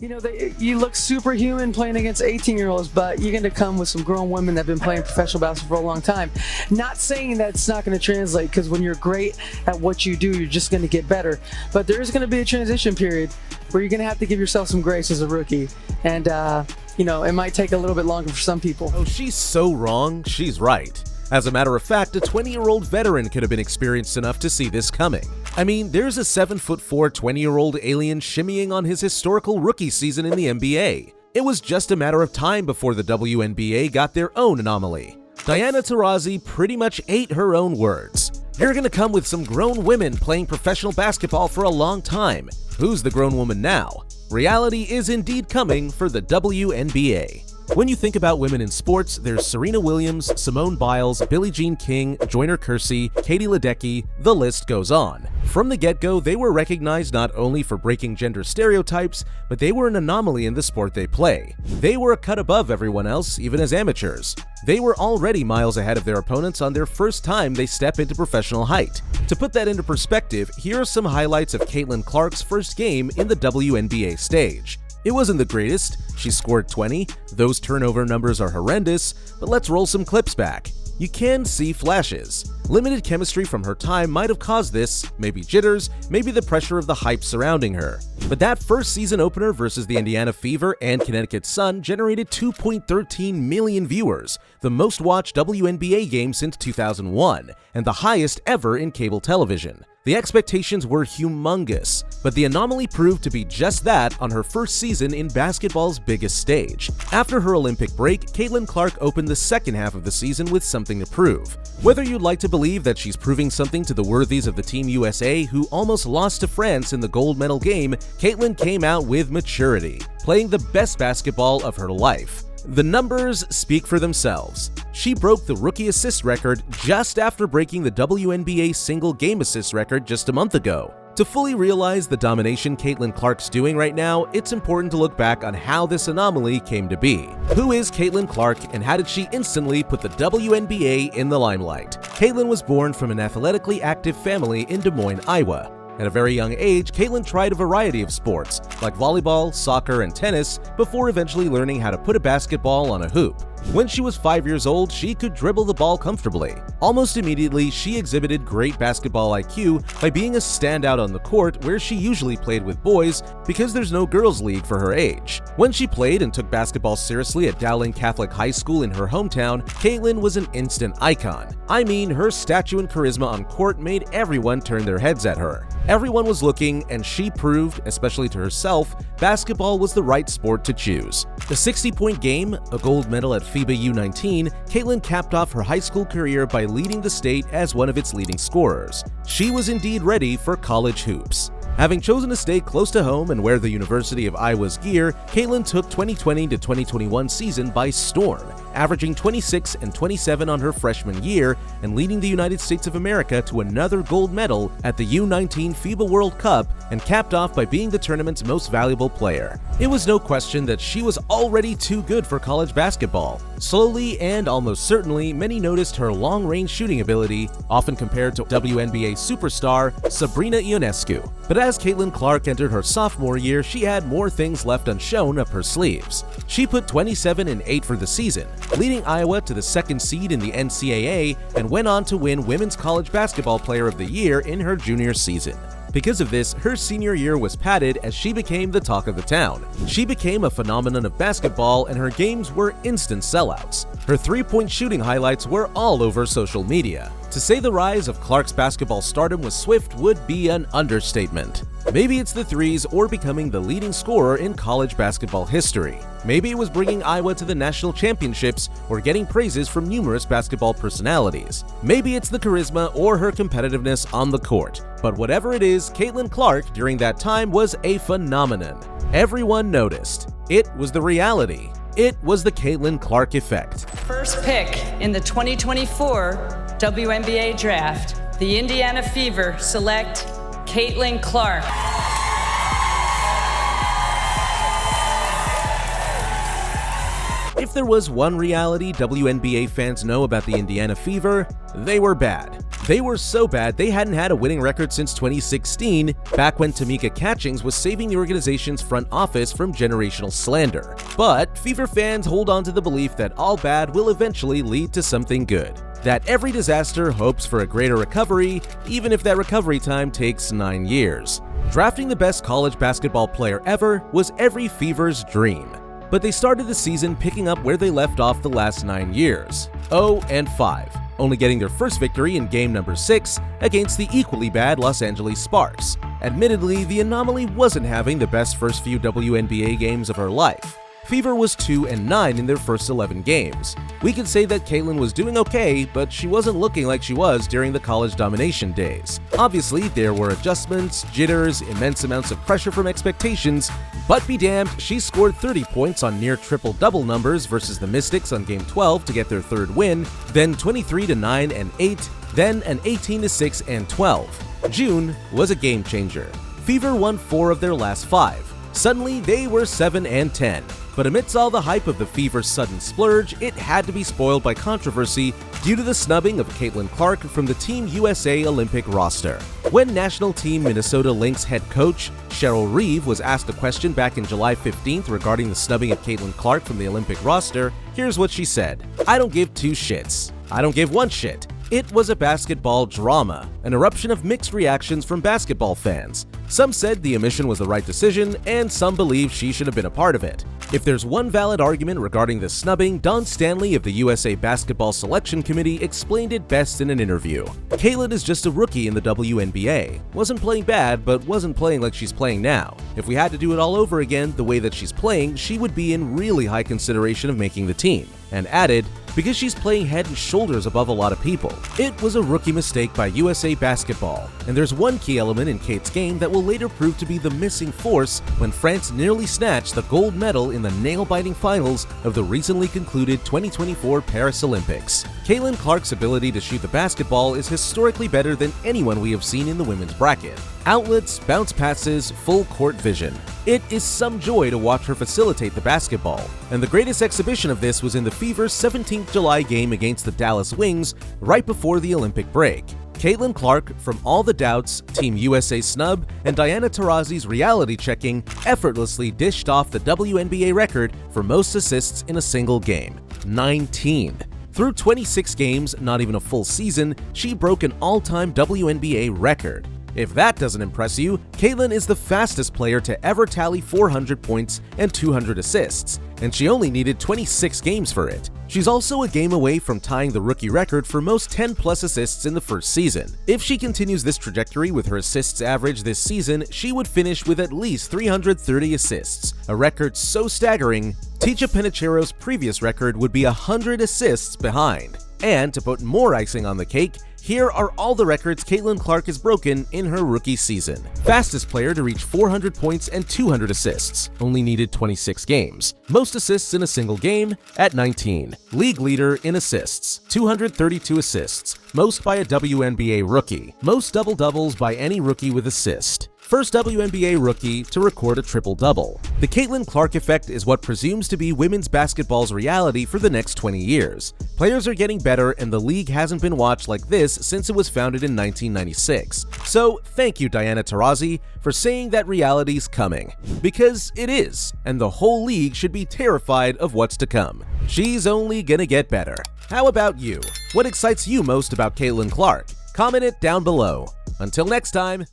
You look superhuman playing against 18-year-olds, but you're going to come with some grown women that have been playing professional basketball for a long time. Not saying that it's not going to translate, because when you're great at what you do, you're just going to get better. But there is going to be a transition period where you're going to have to give yourself some grace as a rookie. And, it might take a little bit longer for some people. Oh, she's so wrong. She's right. As a matter of fact, a 20-year-old veteran could have been experienced enough to see this coming. I mean, there's a 7'4", 20-year-old alien shimmying on his historical rookie season in the NBA. It was just a matter of time before the WNBA got their own anomaly. Diana Taurasi pretty much ate her own words. You're gonna come with some grown women playing professional basketball for a long time. Who's the grown woman now? Reality is indeed coming for the WNBA. When you think about women in sports, there's Serena Williams, Simone Biles, Billie Jean King, Joyner Kersee, Katie Ledecky, the list goes on. From the get-go, they were recognized not only for breaking gender stereotypes, but they were an anomaly in the sport they play. They were a cut above everyone else, even as amateurs. They were already miles ahead of their opponents on their first time they step into professional height. To put that into perspective, here are some highlights of Caitlin Clark's first game in the WNBA stage. It wasn't the greatest. She scored 20. Those turnover numbers are horrendous, but let's roll some clips back. You can see flashes. Limited chemistry from her time might have caused this, maybe jitters, maybe the pressure of the hype surrounding her. But that first season opener versus the Indiana Fever and Connecticut Sun generated 2.13 million viewers, the most watched WNBA game since 2001, and the highest ever in cable television. The expectations were humongous, but the anomaly proved to be just that on her first season in basketball's biggest stage. After her Olympic break, Caitlin Clark opened the second half of the season with something to prove. Whether you'd like to believe that she's proving something to the worthies of the Team USA, who almost lost to France in the gold medal game, Caitlin came out with maturity, playing the best basketball of her life. The numbers speak for themselves. She broke the rookie assist record just after breaking the WNBA single game assist record just a month ago. To fully realize the domination Caitlin Clark's doing right now, it's important to look back on how this anomaly came to be. Who is Caitlin Clark, and how did she instantly put the WNBA in the limelight? Caitlin was born from an athletically active family in Des Moines, Iowa. At a very young age, Caitlin tried a variety of sports, like volleyball, soccer, and tennis, before eventually learning how to put a basketball on a hoop. When she was 5 years old, she could dribble the ball comfortably. Almost immediately, she exhibited great basketball IQ by being a standout on the court, where she usually played with boys because there's no girls' league for her age. When she played and took basketball seriously at Dowling Catholic High School in her hometown, Caitlin was an instant icon. I mean, her stature and charisma on court made everyone turn their heads at her. Everyone was looking, and she proved, especially to herself, basketball was the right sport to choose. The 60-point game, a gold medal at FIBA U19, Caitlin capped off her high school career by leading the state as one of its leading scorers. She was indeed ready for college hoops. Having chosen to stay close to home and wear the University of Iowa's gear, Caitlin took 2020 to 2021 season by storm, averaging 26 and 27 on her freshman year and leading the United States of America to another gold medal at the U19 FIBA World Cup, and capped off by being the tournament's most valuable player. It was no question that she was already too good for college basketball. Slowly and almost certainly, many noticed her long-range shooting ability, often compared to WNBA superstar Sabrina Ionescu. But as Caitlin Clark entered her sophomore year, she had more things left unshone up her sleeves. She put 27 and 8 for the season, leading Iowa to the second seed in the NCAA, and went on to win Women's College Basketball Player of the Year in her junior season. Because of this, her senior year was padded as she became the talk of the town. She became a phenomenon of basketball, and her games were instant sellouts. Her three-point shooting highlights were all over social media. To say the rise of Clark's basketball stardom was swift would be an understatement. Maybe it's the threes or becoming the leading scorer in college basketball history. Maybe it was bringing Iowa to the national championships or getting praises from numerous basketball personalities. Maybe it's the charisma or her competitiveness on the court. But whatever it is, Caitlin Clark during that time was a phenomenon. Everyone noticed. It was the reality. It was the Caitlin Clark effect. First pick in the 2024 WNBA draft, the Indiana Fever select Caitlin Clark. If there was one reality WNBA fans know about the Indiana Fever, they were bad. They were so bad they hadn't had a winning record since 2016, back when Tamika Catchings was saving the organization's front office from generational slander. But Fever fans hold on to the belief that all bad will eventually lead to something good. That every disaster hopes for a greater recovery, even if that recovery time takes 9 years. Drafting the best college basketball player ever was every Fever's dream. But they started the season picking up where they left off the last 9 years, 0-5, only getting their first victory in game number 6 against the equally bad Los Angeles Sparks. Admittedly, the anomaly wasn't having the best first few WNBA games of her life. Fever was 2-9 in their first 11 games. We could say that Caitlin was doing okay, but she wasn't looking like she was during the college domination days. Obviously, there were adjustments, jitters, immense amounts of pressure from expectations, but be damned, she scored 30 points on near triple-double numbers versus the Mystics on Game 12 to get their third win, then 23-9 and 8, then an 18-6 and 12. June was a game changer. Fever won 4 of their last 5. Suddenly, they were 7-10. But amidst all the hype of the Fever's sudden splurge, it had to be spoiled by controversy due to the snubbing of Caitlin Clark from the Team USA Olympic roster. When National Team Minnesota Lynx head coach Cheryl Reeve was asked a question back in July 15th regarding the snubbing of Caitlin Clark from the Olympic roster, here's what she said: "I don't give 2 shits. I don't give 1 shit. It was a basketball drama, an eruption of mixed reactions from basketball fans. Some said the omission was the right decision, and some believe she should have been a part of it. If there's one valid argument regarding this snubbing, Don Stanley of the USA Basketball Selection Committee explained it best in an interview. Caitlin is just a rookie in the WNBA. Wasn't playing bad, but wasn't playing like she's playing now. If we had to do it all over again the way that she's playing, she would be in really high consideration of making the team." And added, "Because she's playing head and shoulders above a lot of people. It was a rookie mistake by USA Basketball, and there's one key element in Kate's game that will later prove to be the missing force when France nearly snatched the gold medal in the nail-biting finals of the recently concluded 2024 Paris Olympics. Caitlin Clark's ability to shoot the basketball is historically better than anyone we have seen in the women's bracket. Outlets, bounce passes, full court vision. It is some joy to watch her facilitate the basketball, and the greatest exhibition of this was in the Fever's 17th July game against the Dallas Wings right before the Olympic break. Caitlin Clark, from all the doubts, Team USA snub, and Diana Taurasi's reality checking, effortlessly dished off the WNBA record for most assists in a single game, 19. Through 26 games, not even a full season, she broke an all-time WNBA record. If that doesn't impress you, Caitlin is the fastest player to ever tally 400 points and 200 assists, and she only needed 26 games for it. She's also a game away from tying the rookie record for most 10-plus assists in the first season. If she continues this trajectory with her assists average this season, she would finish with at least 330 assists, a record so staggering, Ticha Penicheiro's previous record would be 100 assists behind. And to put more icing on the cake, here are all the records Caitlin Clark has broken in her rookie season. Fastest player to reach 400 points and 200 assists, only needed 26 games. Most assists in a single game at 19. League leader in assists, 232 assists, most by a WNBA rookie. Most double-doubles by any rookie with assist. First WNBA rookie to record a triple-double. The Caitlin Clark effect is what presumes to be women's basketball's reality for the next 20 years. Players are getting better, and the league hasn't been watched like this since it was founded in 1996. So thank you, Diana Taurasi, for saying that reality's coming. Because it is, and the whole league should be terrified of what's to come. She's only gonna get better. How about you? What excites you most about Caitlin Clark? Comment it down below. Until next time,